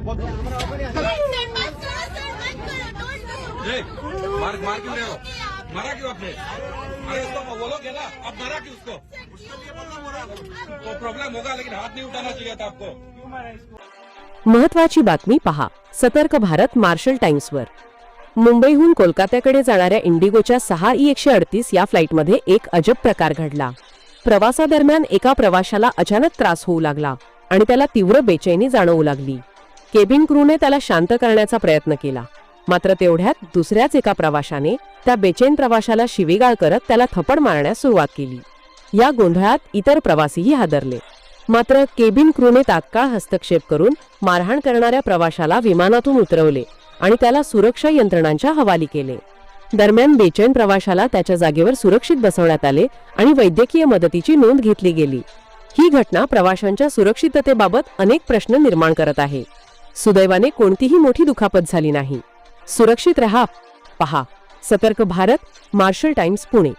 मार मार क्यों रहे हो? मारा क्यों आपने? अरे उसको बोलोगे ना, अब मारा क्यों उसको? तो प्रॉब्लम होगा, लेकिन हाथ नहीं उठाना चाहिए था आपको। महत्वाची बातमी पहा, सतर्क भारत मार्शल टाइम्सवर। मुंबईहून कोलकात्याकडे जाणाऱ्या इंडिगोच्या 6E138 या फ्लाईटमध्ये एक अजब प्रकार घडला। प्रवासादरम्यान एका प्रवाशाला अचानक त्रास होऊ लागला आणि त्याला तीव्र बेचैनी जाणवू लागली। केबिन क्रूने त्याला शांत करण्याचा प्रयत्न केला, मात्र तेवढ्यात दुसऱ्याच एका प्रवाशाने त्या बेचैन प्रवाशाला शिवीगाळ करत त्याला थप्पड मारण्यास सुरुवात केली। या गोंधळात इतर प्रवासीही हादरले, मात्र केबिन क्रूने तात्काळ हस्तक्षेप करून मारहाण करणाऱ्या प्रवाशाला विमानातून उतरवले आणि त्याला सुरक्षा यंत्रणांच्या हवाली केले। दरम्यान बेचैन प्रवाशाला त्याच्या जागेवर सुरक्षित बसवण्यात आले आणि वैद्यकीय मदतीची नोंद घेतली गेली। ही घटना प्रवाशांच्या सुरक्षिततेबाबत अनेक प्रश्न निर्माण करत आहे। सुदैवाने कोणतीही मोठी दुखापत झाली नाही। सुरक्षित रहा, पहा सतर्क भारत, मार्शल टाइम्स, पुणे।